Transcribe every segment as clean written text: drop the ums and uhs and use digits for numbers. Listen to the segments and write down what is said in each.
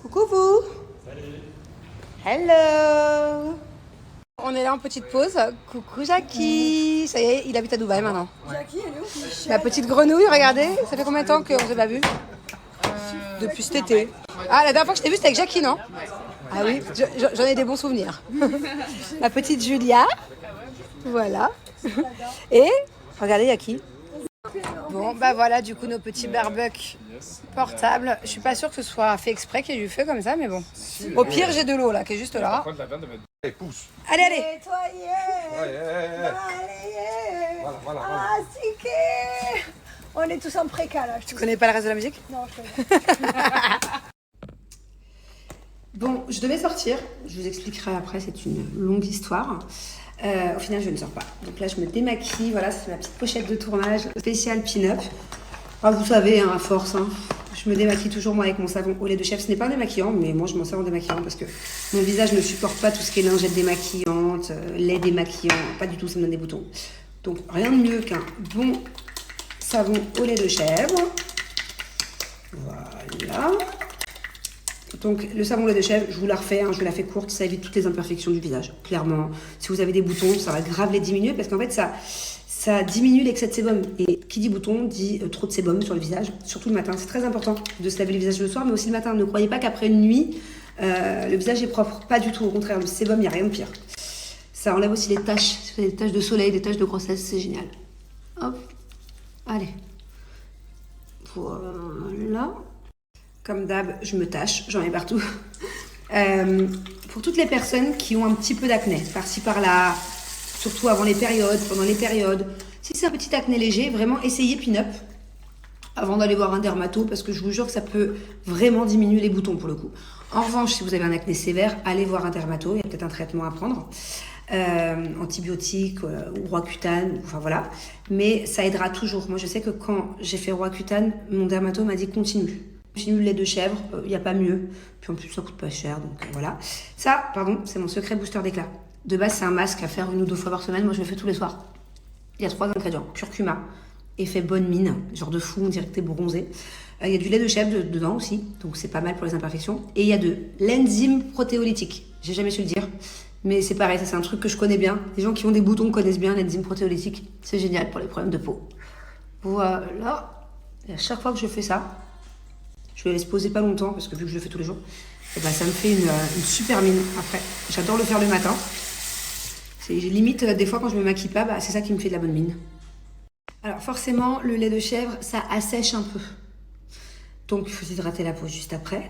Coucou vous. Hello. On est là en petite pause. Coucou Jackie. Ça y est, il habite à Dubaï maintenant. Jackie, elle est où? La petite grenouille, regardez. Ça fait combien de temps qu'on ne s'est pas vu? Depuis cet été. Ah, la dernière fois que je t'ai vu, c'était avec Jackie, non? Ah oui, j'en ai des bons souvenirs. Ma petite Julia. Voilà. Et regardez, il y a qui? Bon, bah voilà, du coup, nos petits barbecues portables. Je suis pas sûre que ce soit fait exprès qu'il y ait du feu comme ça, mais bon. Au pire, j'ai de l'eau là, qui est juste là. Allez, pousse. Allez, allez. Nettoyer. Balayer. Voilà. Ah, sticker. On est tous en préca là. Tu connais pas le reste de la musique? Non, je connais pas. Bon, je devais sortir. Je vous expliquerai après, c'est une longue histoire. Au final, je ne sors pas. Donc là, je me démaquille. Voilà, c'est ma petite pochette de tournage spéciale pin-up. Ah, vous savez, hein, à force, hein, je me démaquille toujours moi avec mon savon au lait de chèvre. Ce n'est pas un démaquillant, mais moi je m'en sers en démaquillant parce que mon visage ne supporte pas tout ce qui est lingette démaquillante, lait démaquillant, pas du tout, ça me donne des boutons. Donc rien de mieux qu'un bon savon au lait de chèvre. Voilà. Donc le savon au lait de chèvre, je vous la refais, hein, je vous la fais courte, ça évite toutes les imperfections du visage. Clairement, si vous avez des boutons, ça va grave les diminuer parce qu'en fait ça diminue l'excès de sébum. Et qui dit bouton dit trop de sébum sur le visage, surtout le matin. C'est très important de se laver le visage le soir, mais aussi le matin. Ne croyez pas qu'après une nuit, le visage est propre. Pas du tout, au contraire, le sébum, il n'y a rien de pire. Ça enlève aussi les taches, si vous avez des taches de soleil, des taches de grossesse, c'est génial. Hop, allez. Voilà. Comme d'hab, je me tâche, j'en ai partout. Pour toutes les personnes qui ont un petit peu d'acné, par-ci par-là, surtout avant les périodes, pendant les périodes. Si c'est un petit acné léger, vraiment essayez Pin-Up avant d'aller voir un dermato parce que je vous jure que ça peut vraiment diminuer les boutons pour le coup. En revanche, si vous avez un acné sévère, allez voir un dermato, il y a peut-être un traitement à prendre. Antibiotiques ou Roaccutane, enfin voilà. Mais ça aidera toujours. Moi, je sais que quand j'ai fait Roaccutane, mon dermato m'a dit continue le lait de chèvre, il n'y a pas mieux. Puis en plus, ça coûte pas cher, donc voilà. Ça, pardon, c'est mon secret booster d'éclat. De base, c'est un masque à faire 1 ou 2 fois par semaine. Moi, je le fais tous les soirs. Il y a 3 ingrédients. Curcuma, effet bonne mine, genre de fou, on dirait que t'es bronzé. Il y a du lait de chèvre dedans aussi, donc c'est pas mal pour les imperfections. Et il y a de l'enzyme protéolytique. J'ai jamais su le dire, mais c'est pareil, ça c'est un truc que je connais bien. Les gens qui ont des boutons connaissent bien l'enzyme protéolytique. C'est génial pour les problèmes de peau. Voilà. Et à chaque fois que je fais ça, je le laisse poser pas longtemps, parce que vu que je le fais tous les jours, et ben ça me fait une super mine après. J'adore le faire le matin. C'est limite, des fois quand je me maquille pas, c'est ça qui me fait de la bonne mine. Alors forcément, le lait de chèvre, ça assèche un peu. Donc il faut s'hydrater la peau juste après.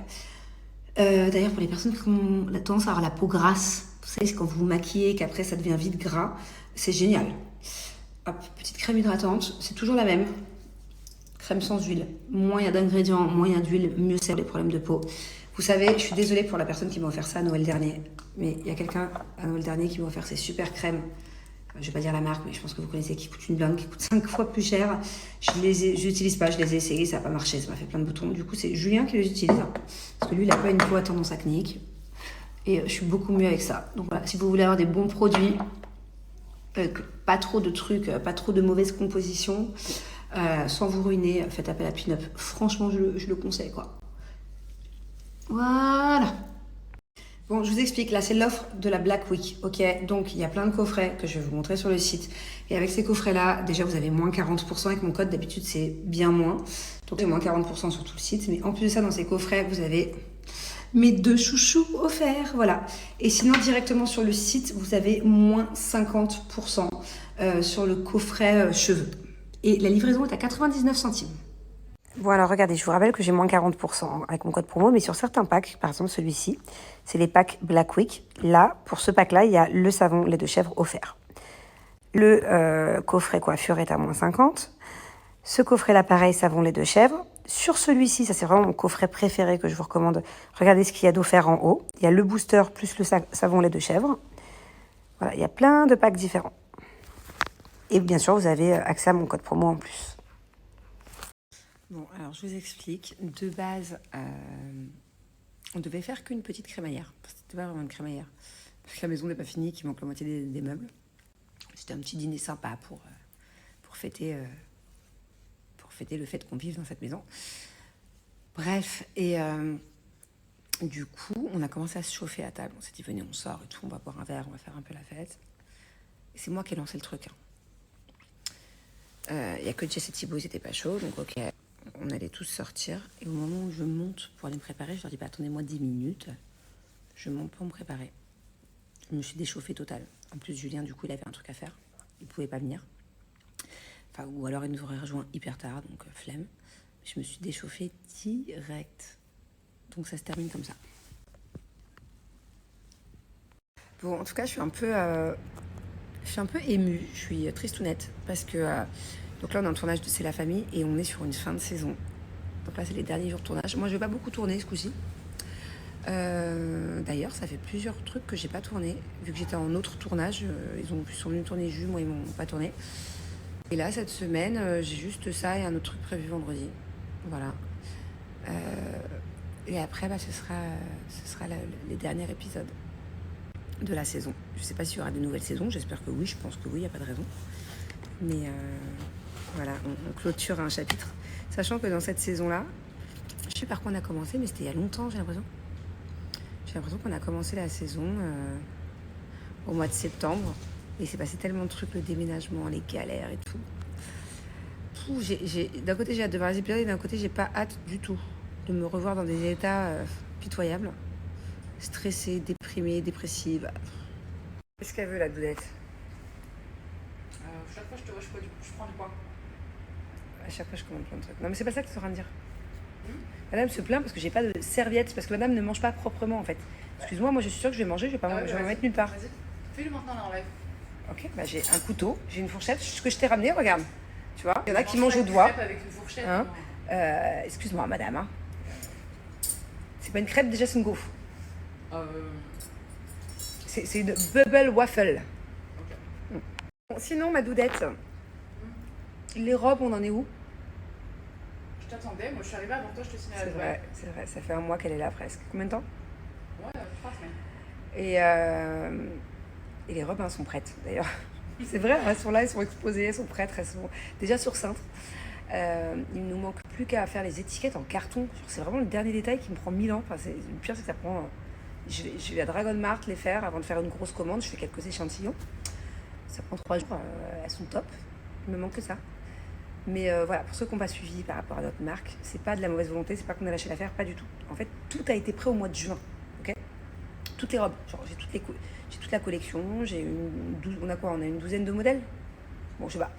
D'ailleurs, pour les personnes qui ont la tendance à avoir la peau grasse, vous savez, c'est quand vous vous maquillez, qu'après ça devient vite gras, c'est génial. Hop, petite crème hydratante, c'est toujours la même. Crème sans huile. Moins il y a d'ingrédients, moins il y a d'huile, mieux c'est les problèmes de peau. Vous savez, je suis désolée pour la personne qui m'a offert ça à Noël dernier, mais il y a quelqu'un à Noël dernier qui m'a offert ces super crèmes. Je vais pas dire la marque, mais je pense que vous connaissez, qui coûte une blinde, qui coûte 5 fois plus cher. Je n'utilise pas, je les ai essayées, ça n'a pas marché, ça m'a fait plein de boutons. Du coup, c'est Julien qui les utilise, parce que lui, il n'a pas une peau à tendance acnéique. Et je suis beaucoup mieux avec ça. Donc voilà, si vous voulez avoir des bons produits, pas trop de trucs, pas trop de mauvaise composition, sans vous ruiner, faites appel à Pin-Up. Franchement, je le conseille, quoi. Voilà. Bon, je vous explique, là c'est l'offre de la Black Week, ok? Donc il y a plein de coffrets que je vais vous montrer sur le site. Et avec ces coffrets-là, déjà vous avez moins 40% avec mon code, d'habitude c'est bien moins. Donc c'est moins 40% sur tout le site. Mais en plus de ça, dans ces coffrets, vous avez mes 2 chouchous offerts, voilà. Et sinon, directement sur le site, vous avez moins 50% sur le coffret cheveux. Et la livraison est à 99 centimes. Bon alors regardez, je vous rappelle que j'ai moins 40% avec mon code promo, mais sur certains packs, par exemple celui-ci, c'est les packs Black Week. Là, pour ce pack-là, il y a le savon lait de chèvre offert. Le coffret coiffure est à moins 50. Ce coffret-là, pareil, savon lait de chèvre. Sur celui-ci, ça c'est vraiment mon coffret préféré que je vous recommande. Regardez ce qu'il y a d'offert en haut. Il y a le booster plus le savon lait de chèvre. Voilà, il y a plein de packs différents. Et bien sûr, vous avez accès à mon code promo en plus. Bon, alors je vous explique. De base, on devait faire qu'une petite crémaillère. C'était pas vraiment une crémaillère. Parce que la maison n'est pas finie, qu'il manque la moitié des meubles. C'était un petit dîner sympa pour fêter le fait qu'on vive dans cette maison. Bref, et Du coup, on a commencé à se chauffer à table. On s'est dit, venez, on sort et tout, on va boire un verre, on va faire un peu la fête. Et c'est moi qui ai lancé le truc. Il n'y a que Jess et Thibaut, ils n'étaient pas chauds, donc ok, on allait tous sortir. Et au moment où je monte pour aller me préparer, je leur dis, bah, attendez-moi 10 minutes. Je monte pour me préparer. Je me suis déchauffée totale. En plus, Julien, du coup, il avait un truc à faire. Il ne pouvait pas venir. Enfin, ou alors il nous aurait rejoint hyper tard, donc flemme. Je me suis déchauffée direct. Donc ça se termine comme ça. Bon, en tout cas, je suis un peu émue. Je suis tristounette parce que donc là, on est en tournage de C'est la famille et on est sur une fin de saison. Donc là, c'est les derniers jours de tournage. Moi, je vais pas beaucoup tourner ce coup-ci. D'ailleurs, ça fait plusieurs trucs que j'ai pas tourné. Vu que j'étais en autre tournage, ils sont venus tourner Jus, moi, ils m'ont pas tourné. Et là, cette semaine, j'ai juste ça et un autre truc prévu vendredi. Voilà. Et après, ce sera les derniers épisodes de la saison. Je sais pas s'il y aura de nouvelles saisons. J'espère que oui. Je pense que oui, il n'y a pas de raison. Mais voilà, on clôture un chapitre. Sachant que dans cette saison-là, je sais par quoi on a commencé, mais c'était il y a longtemps, j'ai l'impression. J'ai l'impression qu'on a commencé la saison au mois de septembre. Et il s'est passé tellement de trucs, le déménagement, les galères et tout. D'un côté, j'ai hâte de voir les épisodes et d'un côté, j'ai pas hâte du tout de me revoir dans des états pitoyables. Stressée, déprimée, dépressive. Qu'est-ce qu'elle veut, la doudette? Chaque fois, je te vois, je prends du poids. À chaque fois, je commande plein de trucs. Non, mais c'est pas ça que tu es en train de dire. Madame se plaint parce que j'ai pas de serviette, parce que madame ne mange pas proprement, en fait. Excuse-moi, moi, je suis sûre que je vais manger, je vais m'en mettre nulle part. Vas-y, fais-le maintenant, là, en live. Ok, bah j'ai un couteau, j'ai une fourchette, ce que je t'ai ramené, regarde. Tu vois, il y en a qui mangent au Une doigt. crêpe avec une fourchette. Hein excuse-moi, madame. Hein. C'est pas une crêpe, déjà, c'est une gaufre. C'est une bubble waffle. Ok. Bon, sinon, ma doudette, les robes, on en est où? Je t'attendais, moi je suis arrivée avant toi, je te signale à la C'est vrai, ça fait un mois qu'elle est là presque. Combien de temps? Ouais, 3 semaines. Et les robes, hein, sont prêtes, d'ailleurs. C'est vrai, elles sont là, elles sont exposées, elles sont prêtes, elles sont déjà sur cintre. Il ne nous manque plus qu'à faire les étiquettes en carton. C'est vraiment le dernier détail qui me prend 1000 ans. Enfin, le pire, c'est que ça prend... Je vais à Dragon Mart les faire avant de faire une grosse commande. Je fais quelques échantillons. Ça prend 3 jours. Elles sont top. Il me manque que ça. Mais voilà, pour ceux qui n'ont pas suivi par rapport à notre marque, c'est pas de la mauvaise volonté, c'est pas qu'on a lâché l'affaire, pas du tout. En fait, tout a été prêt au mois de juin. Ok, toutes les robes. Genre, j'ai toute la collection. On a quoi? On a une douzaine de modèles. Bon, je sais pas.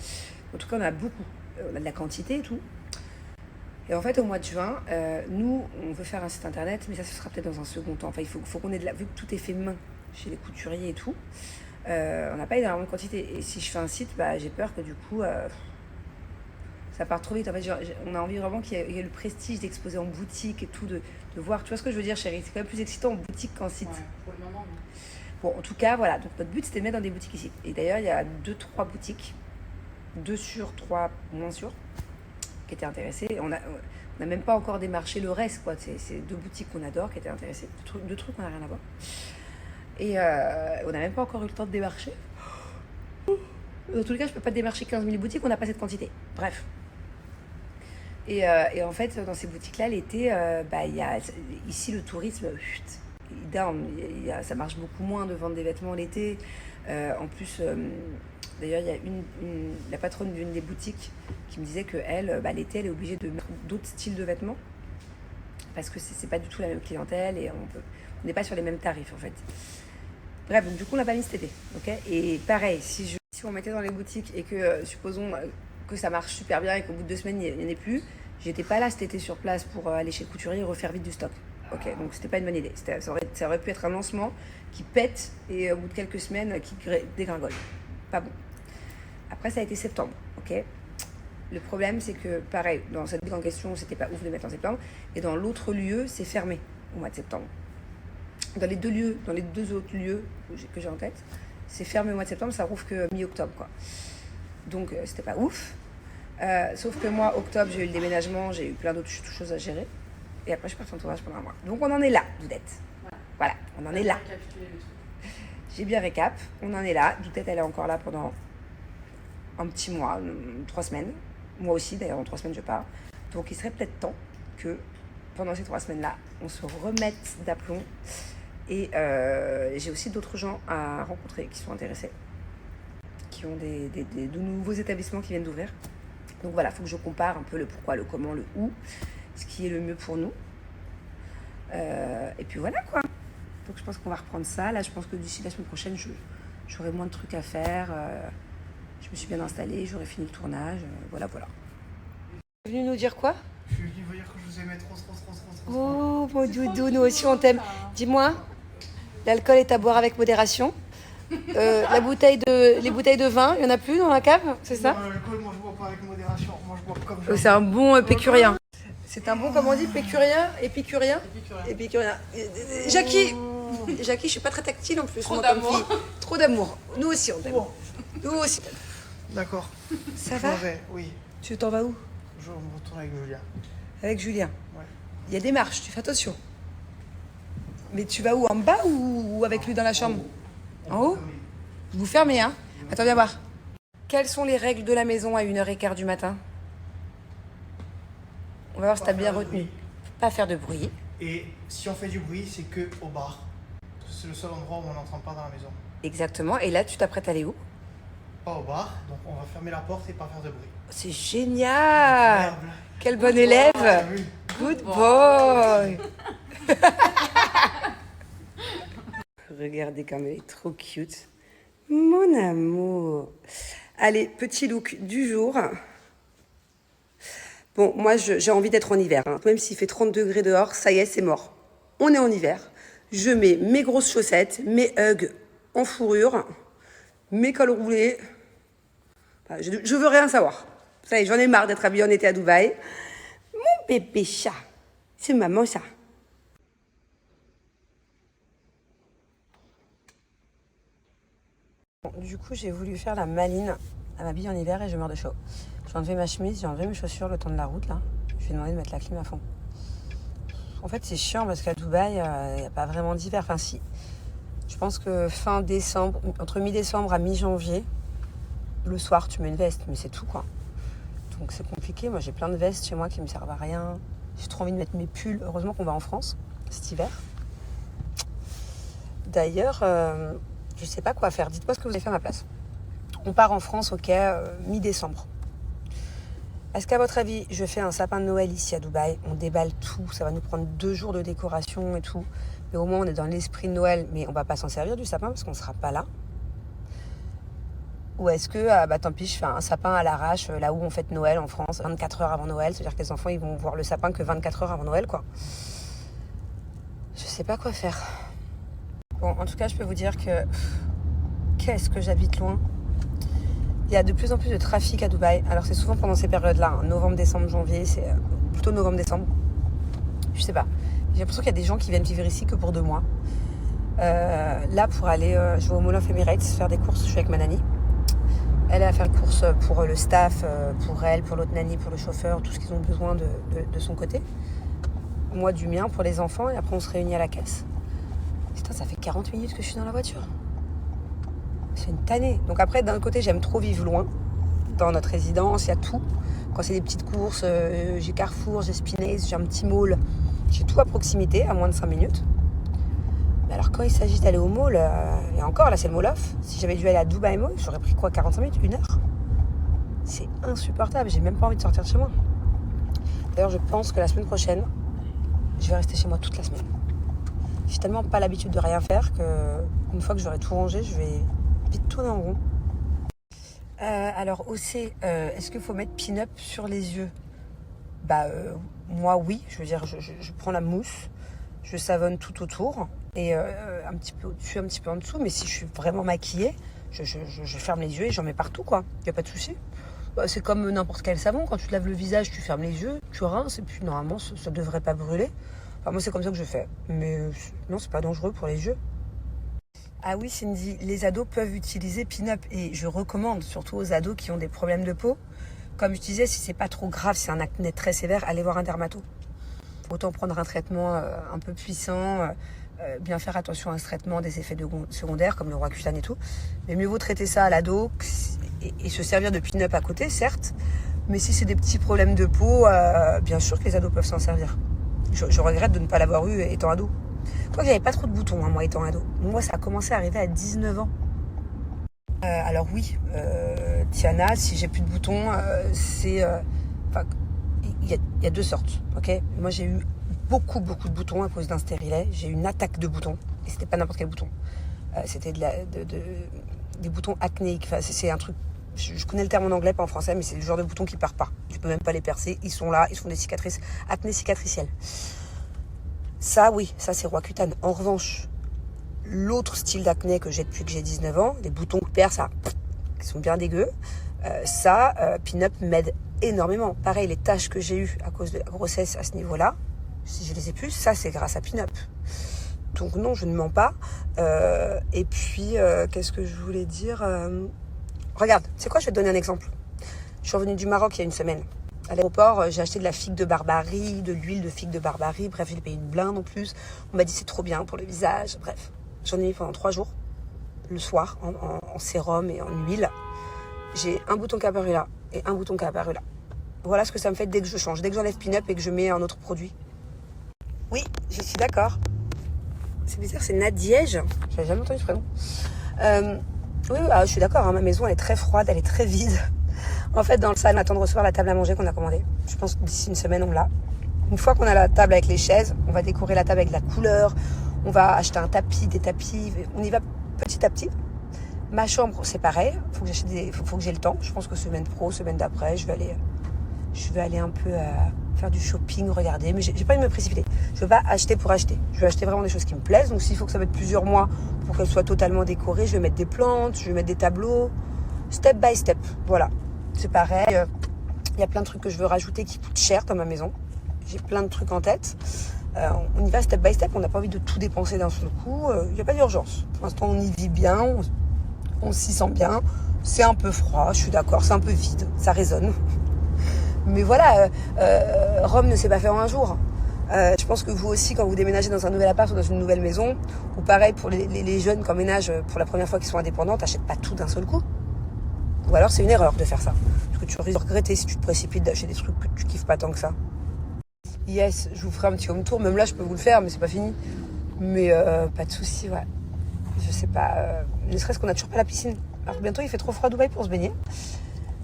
En tout cas, on a beaucoup. On a de la quantité et tout. Et en fait, au mois de juin, nous, on veut faire un site internet, mais ça, ce sera peut-être dans un second temps. Enfin, il faut qu'on ait vu que tout est fait main chez les couturiers et tout. On n'a pas énormément de quantité. Et si je fais un site, j'ai peur que du coup, ça part trop vite. En fait, on a envie vraiment qu'il y ait le prestige d'exposer en boutique et tout, de voir. Tu vois ce que je veux dire, chérie? C'est quand même plus excitant en boutique qu'en site. Ouais, pour le moment, non. Bon, en tout cas, voilà. Donc, notre but, c'était de mettre dans des boutiques ici. Et d'ailleurs, il y a 2-3 boutiques, 2 sur 3 moins sûres, qui étaient intéressées. On n'a même pas encore démarché le reste, quoi. C'est 2 boutiques qu'on adore qui étaient intéressées. 2 trucs qu'on n'a rien à voir. Et on n'a même pas encore eu le temps de démarcher. Dans tous les cas, je ne peux pas démarcher 15 000 boutiques, on n'a pas cette quantité. Bref. Et en fait, dans ces boutiques-là, l'été, il y a ici le tourisme, down. Ça marche beaucoup moins de vendre des vêtements l'été. En plus, d'ailleurs, il y a la patronne d'une des boutiques qui me disait qu'elle, l'été, elle est obligée de mettre d'autres styles de vêtements parce que c'est pas du tout la même clientèle et on n'est pas sur les mêmes tarifs en fait. Bref, donc du coup, on l'a pas mis cet été. Okay, et pareil, si on mettait dans les boutiques et que, supposons que ça marche super bien et qu'au bout de 2 semaines, il n'y en ait plus, j'étais pas là cet été sur place pour aller chez le couturier et refaire vite du stock. Ok, donc c'était pas une bonne idée. Ça aurait pu être un lancement qui pète et au bout de quelques semaines, qui dégringole. Pas bon. Après, ça a été septembre. Ok. Le problème, c'est que, pareil, dans cette ville en question, c'était pas ouf de mettre en septembre. Et dans l'autre lieu, c'est fermé au mois de septembre. Dans les 2 autres lieux que j'ai en tête, c'est fermé au mois de septembre, ça rouvre que mi-octobre, quoi. Donc, c'était pas ouf. Sauf que moi, octobre, j'ai eu le déménagement, j'ai eu plein d'autres choses à gérer. Et après, je pars en tournage pendant un mois. Donc, on en est là, Doudette. Voilà, on en est là. J'ai bien récap. On en est là. Doudette, elle est encore là pendant un petit mois, 3 semaines. Moi aussi, d'ailleurs, en 3 semaines, je pars. Donc, il serait peut-être temps que, pendant ces 3 semaines-là, on se remette d'aplomb. Et j'ai aussi d'autres gens à rencontrer qui sont intéressés, qui ont de nouveaux établissements qui viennent d'ouvrir. Donc voilà, il faut que je compare un peu le pourquoi, le comment, le où, ce qui est le mieux pour nous. Et puis voilà quoi. Donc je pense qu'on va reprendre ça. Là, je pense que d'ici la semaine prochaine, j'aurai moins de trucs à faire. Je me suis bien installée, j'aurai fini le tournage. Voilà. Tu es venu nous dire quoi? Je suis venu vous dire que je vous aimais trop. Oh, mon doudou, nous aussi on t'aime. Dis-moi, l'alcool est à boire avec modération. Les bouteilles de vin, il n'y en a plus dans la cave, c'est ça? L'alcool, moi je bois pas avec modération. Moi je bois comme je C'est un bon épicurien. C'est un bon, comment on dit, épicurien. Jackie, je suis pas très tactile en plus. Trop moi, comme d'amour. fille. Trop d'amour. Nous aussi on t'aime. Bon. Nous aussi. D'accord. Ça Je va? m'en vais, oui. Tu t'en vas où? Je me retourne avec Julia. Avec Julien. Ouais. Il y a des marches, tu fais attention. Mais tu vas où? En bas ou avec lui dans la chambre? En haut? Vous fermez, hein? Attends, viens voir. Quelles sont les règles de la maison à 1h15 du matin? On va voir si t'as bien retenu. Pas faire de bruit. Et si on fait du bruit, c'est que au bar. C'est le seul endroit où on n'entend pas dans la maison. Exactement. Et là, tu t'apprêtes à aller où? Pas au bar, donc on va fermer la porte et pas faire de bruit. C'est génial! Merde. Quel bon élève! T'as vu? Good boy! Regardez comme elle est trop cute. Mon amour. Allez, petit look du jour. Bon, moi, j'ai envie d'être en hiver. Hein. Même s'il fait 30 degrés dehors, ça y est, c'est mort. On est en hiver. Je mets mes grosses chaussettes, mes Ugg en fourrure, mes cols roulés. Enfin, je veux rien savoir. Ça y est, j'en ai marre d'être habillée en été à Dubaï. Mon bébé chat. C'est maman, ça. Bon, du coup, j'ai voulu faire la maline. Elle m'habille en hiver et je meurs de chaud. J'ai enlevé ma chemise, j'ai enlevé mes chaussures le temps de la route, là. Je lui ai demandé de mettre la clim à fond. En fait, c'est chiant parce qu'à Dubaï, il n'y a pas vraiment d'hiver. Enfin, si. Je pense que fin décembre, entre mi-décembre à mi-janvier, le soir, tu mets une veste, mais c'est tout, quoi. Donc, c'est compliqué. Moi, j'ai plein de vestes chez moi qui ne me servent à rien. J'ai trop envie de mettre mes pulls. Heureusement qu'on va en France cet hiver. D'ailleurs, je sais pas quoi faire. Dites-moi ce que vous avez fait à ma place. On part en France, ok, mi-décembre. Est-ce qu'à votre avis, je fais un sapin de Noël ici à Dubaï? On déballe tout, ça va nous prendre 2 jours de décoration et tout. Mais au moins, on est dans l'esprit de Noël, mais on va pas s'en servir du sapin parce qu'on sera pas là. Ou est-ce que, tant pis, je fais un sapin à l'arrache, là où on fête Noël en France, 24 heures avant Noël. C'est-à-dire que les enfants, ils vont voir le sapin que 24 heures avant Noël, quoi. Je sais pas quoi faire. Bon, en tout cas, je peux vous dire que... Qu'est-ce que j'habite loin. Il y a de plus en plus de trafic à Dubaï. Alors, c'est souvent pendant ces périodes-là, hein, novembre, décembre, janvier. C'est plutôt novembre, décembre. Je sais pas. J'ai l'impression qu'il y a des gens qui viennent vivre ici que pour 2 mois. Là, pour aller... je vais au Mall of Emirates faire des courses. Je suis avec ma nanny. Elle va faire les courses pour le staff, pour elle, pour l'autre nanny, pour le chauffeur, tout ce qu'ils ont besoin de son côté. Moi, du mien, pour les enfants. Et après, on se réunit à la caisse. Putain, ça fait 40 minutes que je suis dans la voiture. C'est une tannée. Donc après, d'un côté, j'aime trop vivre loin. Dans notre résidence, il y a tout. Quand c'est des petites courses, j'ai Carrefour, j'ai Spinace, j'ai un petit mall. J'ai tout à proximité, à moins de 5 minutes. Mais alors quand il s'agit d'aller au mall, et encore, là c'est le mall off. Si j'avais dû aller à Dubaï Mall, j'aurais pris quoi, 45 minutes, 1 heure? C'est insupportable, j'ai même pas envie de sortir de chez moi. D'ailleurs, je pense que la semaine prochaine, je vais rester chez moi toute la semaine. J'ai tellement pas l'habitude de rien faire que une fois que j'aurai tout rangé, je vais vite tourner en rond. Alors, OC, est-ce qu'il faut mettre pin-up sur les yeux? Moi, oui. Je veux dire, je prends la mousse, je savonne tout autour et un petit peu au-dessus, un petit peu en dessous. Mais si je suis vraiment maquillée, je ferme les yeux et j'en mets partout, quoi. Il n'y a pas de souci. C'est comme n'importe quel savon. Quand tu te laves le visage, tu fermes les yeux, tu rinces et puis normalement, ça ne devrait pas brûler. Enfin, moi, c'est comme ça que je fais. Mais non, c'est pas dangereux pour les yeux. Ah oui, Cindy, les ados peuvent utiliser Pin-Up et je recommande, surtout aux ados qui ont des problèmes de peau. Comme je disais, si c'est pas trop grave, c'est un acné très sévère, allez voir un dermato. Autant prendre un traitement un peu puissant, bien faire attention à ce traitement des effets secondaires comme le Roaccutane et tout. Mais mieux vaut traiter ça à l'ado et se servir de Pin-Up à côté, certes. Mais si c'est des petits problèmes de peau, bien sûr que les ados peuvent s'en servir. Je regrette de ne pas l'avoir eu étant ado. Quoi que j'avais pas trop de boutons, hein, moi, étant ado. Moi, ça a commencé à arriver à 19 ans. Alors oui, Tiana, si j'ai plus de boutons, c'est... il y a deux sortes, ok. Moi, j'ai eu beaucoup de boutons à cause d'un stérilet. J'ai eu une attaque de boutons. Et c'était pas n'importe quel bouton. C'était des boutons acnéiques. Enfin, c'est un truc... Je connais le terme en anglais, pas en français, mais c'est le genre de boutons qui part pas. Tu peux même pas les percer. Ils sont là, ils font des cicatrices. Acné cicatricielle. Ça, oui, ça c'est Roaccutane. En revanche, l'autre style d'acné que j'ai depuis que j'ai 19 ans, des boutons qui percent, qui sont bien dégueux, Pin-Up m'aide énormément. Pareil, les taches que j'ai eues à cause de la grossesse à ce niveau-là, si je les ai plus, ça c'est grâce à Pin-Up. Donc non, je ne mens pas. Et puis, qu'est-ce que je voulais dire Regarde, c'est quoi, je vais te donner un exemple. Je suis revenue du Maroc il y a une semaine. À l'aéroport, j'ai acheté de la figue de Barbarie, de l'huile de figue de Barbarie. Bref, j'ai payé une blinde en plus. On m'a dit c'est trop bien pour le visage. Bref, j'en ai mis pendant 3 jours. Le soir, en sérum et en huile. J'ai un bouton qui est apparu là et un bouton qui est apparu là. Voilà ce que ça me fait dès que je change. Dès que j'enlève Pin-Up et que je mets un autre produit. Oui, je suis d'accord. C'est bizarre, c'est Nadiège. J'avais jamais entendu ce prénom. Oui, je suis d'accord. Hein, ma maison, elle est très froide, elle est très vide. En fait, dans le salon, on attend de recevoir la table à manger qu'on a commandée. Je pense que d'ici une semaine, on l'a. Une fois qu'on a la table avec les chaises, on va décorer la table avec de la couleur. On va acheter un tapis, des tapis. On y va petit à petit. Ma chambre, c'est pareil. Faut que j'ai le temps. Je pense que semaine pro, semaine d'après, je vais aller un peu faire du shopping, regarder. Mais j'ai pas envie de me précipiter. Je veux pas acheter pour acheter. Je veux acheter vraiment des choses qui me plaisent. Donc s'il faut que ça mette plusieurs mois pour qu'elle soit totalement décorée, je vais mettre des plantes, je vais mettre des tableaux. Step by step. Voilà. C'est pareil. Il y a plein de trucs que je veux rajouter qui coûtent cher dans ma maison. J'ai plein de trucs en tête. On y va step by step. On n'a pas envie de tout dépenser d'un seul coup. Il n'y a pas d'urgence. Pour l'instant, on y vit bien. On s'y sent bien. C'est un peu froid, je suis d'accord. C'est un peu vide. Ça résonne. Mais voilà, Rome ne s'est pas fait en un jour. Je pense que vous aussi, quand vous déménagez dans un nouvel appart ou dans une nouvelle maison, ou pareil pour les jeunes qui emménagent pour la première fois qui sont indépendants, t'achètes pas tout d'un seul coup. Ou alors c'est une erreur de faire ça. Parce que tu risques de regretter si tu te précipites d'acheter des trucs que tu kiffes pas tant que ça. Yes, je vous ferai un petit home tour. Même là, je peux vous le faire, mais c'est pas fini. Mais pas de soucis, ouais. Je sais pas. Ne serait-ce qu'on a toujours pas la piscine. Alors bientôt, il fait trop froid à Dubaï pour se baigner.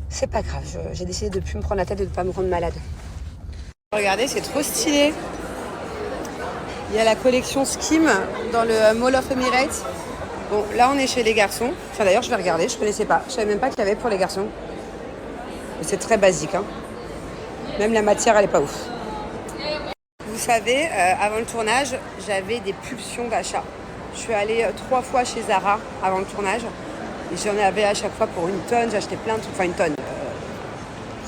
C'est pas grave. J'ai décidé de plus me prendre la tête et de pas me rendre malade. Regardez, c'est trop stylé. Il y a la collection Skim dans le Mall of Emirates. Bon, là, on est chez les garçons. Enfin, d'ailleurs, je vais regarder. Je connaissais pas. Je savais même pas qu'il y avait pour les garçons. Mais c'est très basique, hein. Même la matière, elle est pas ouf. Vous savez, avant le tournage, j'avais des pulsions d'achat. Je suis allée 3 fois chez Zara avant le tournage. Et j'en avais à chaque fois pour une tonne. J'ai acheté plein de trucs. Enfin, une tonne.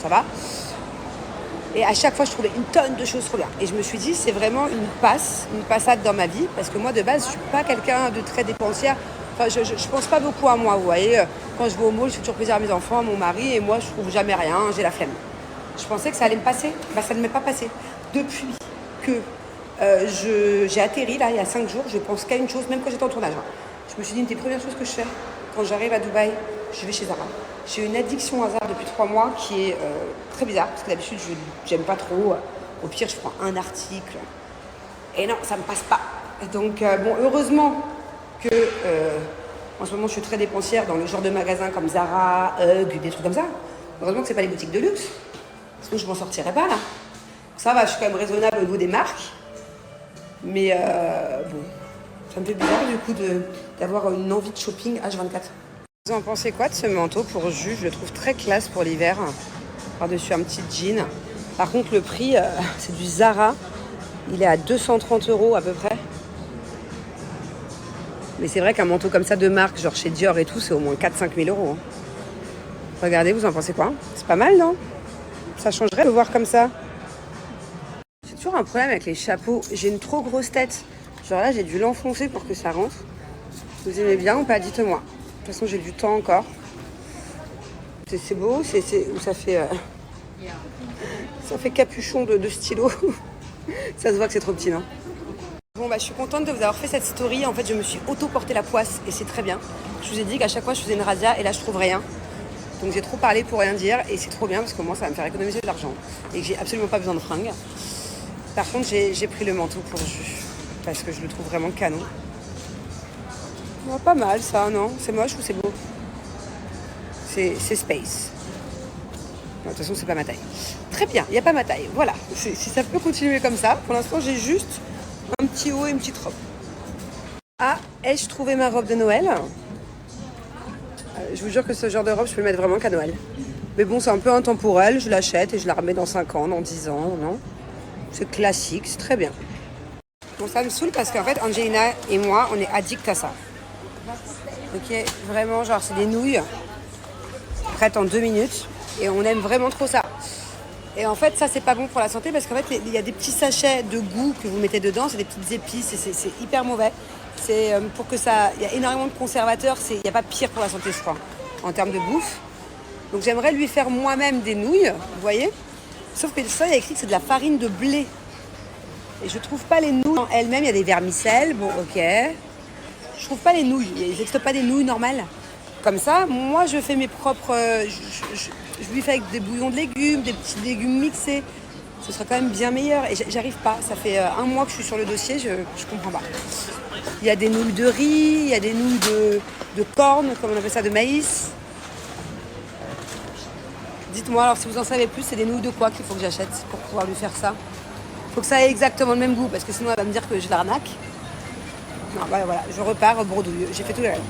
Ça va. Et à chaque fois, je trouvais une tonne de choses trop bien. Et je me suis dit, c'est vraiment une passade dans ma vie. Parce que moi, de base, je suis pas quelqu'un de très dépensière. Enfin, je pense pas beaucoup à moi, vous voyez. Quand je vais au mall, je fais toujours plaisir à mes enfants, à mon mari. Et moi, je trouve jamais rien. J'ai la flemme. Je pensais que ça allait me passer. Bah, ça ne m'est pas passé. Depuis que j'ai atterri, là, il y a 5 jours, je pense qu'à une chose, même quand j'étais en tournage. Hein. Je me suis dit, une des premières choses que je fais, quand j'arrive à Dubaï, je vais chez Zara. J'ai une addiction à Zara depuis 3 mois qui est très bizarre, parce que d'habitude, j'aime pas trop. Au pire, je prends un article. Et non, ça me passe pas. Donc, bon, heureusement que en ce moment, je suis très dépensière dans le genre de magasins comme Zara, Hug, des trucs comme ça. Heureusement que c'est pas les boutiques de luxe, parce que je m'en sortirais pas, là. Ça va, je suis quand même raisonnable au niveau des marques. Mais bon, ça me fait bizarre, du coup, d'avoir une envie de shopping H24. Vous en pensez quoi de ce manteau pour Jus? Je le trouve très classe pour l'hiver. Par-dessus un petit jean. Par contre, le prix, c'est du Zara. Il est à 230 € à peu près. Mais c'est vrai qu'un manteau comme ça de marque, genre chez Dior et tout, c'est au moins 4-5 000 €. Hein. Regardez, vous en pensez quoi? C'est pas mal, non? Ça changerait de le voir comme ça. J'ai toujours un problème avec les chapeaux. J'ai une trop grosse tête. Genre là, j'ai dû l'enfoncer pour que ça rentre. Vous aimez bien ou pas? Dites-moi. De toute façon, j'ai du temps encore. C'est beau, ça fait capuchon de stylo. Ça se voit que c'est trop petit, non? Bon, je suis contente de vous avoir fait cette story. En fait, je me suis auto-porté la poisse et c'est très bien. Je vous ai dit qu'à chaque fois, je faisais une razzia et là, je trouve rien. Donc, j'ai trop parlé pour rien dire et c'est trop bien parce que moi, ça va me faire économiser de l'argent et que j'ai absolument pas besoin de fringues. Par contre, j'ai pris le manteau pour Jus. Parce que je le trouve vraiment canon. Oh, pas mal ça, non? C'est moche ou c'est beau? C'est space. Non, de toute façon, c'est pas ma taille. Très bien, il n'y a pas ma taille. Voilà, si ça peut continuer comme ça. Pour l'instant, j'ai juste un petit haut et une petite robe. Ah, ai-je trouvé ma robe de Noël? Je vous jure que ce genre de robe, je peux le mettre vraiment qu'à Noël. Mais bon, c'est un peu intemporel. Je l'achète et je la remets dans 5 ans, dans 10 ans, non? C'est classique, c'est très bien. Bon, ça me saoule parce qu'en fait, Angelina et moi, on est addicts à ça. Ok, vraiment, genre, c'est des nouilles prêtes en 2 minutes. Et on aime vraiment trop ça. Et en fait, ça, c'est pas bon pour la santé parce qu'en fait, il y a des petits sachets de goût que vous mettez dedans. C'est des petites épices et c'est hyper mauvais. C'est pour que ça... Il y a énormément de conservateurs. Il n'y a pas pire pour la santé, je crois, en termes de bouffe. Donc, j'aimerais lui faire moi-même des nouilles, vous voyez. Sauf que ça, il y a écrit que c'est de la farine de blé. Et je trouve pas les nouilles en elles-mêmes. Il y a des vermicelles, bon, ok. Je trouve pas les nouilles. Ils n'existent pas des nouilles normales. Comme ça, moi, je fais mes propres... Je lui fais avec des bouillons de légumes, des petits légumes mixés. Ce serait quand même bien meilleur. Et j'arrive pas. Ça fait 1 mois que je suis sur le dossier, je comprends pas. Il y a des nouilles de riz, il y a des nouilles de corne, comme on appelle ça, de maïs. Dites-moi alors si vous en savez plus, c'est des nouilles de quoi qu'il faut que j'achète pour pouvoir lui faire ça. Il faut que ça ait exactement le même goût, parce que sinon elle va me dire que je l'arnaque. Non, voilà, je repars bredouille. J'ai fait tout les rêves.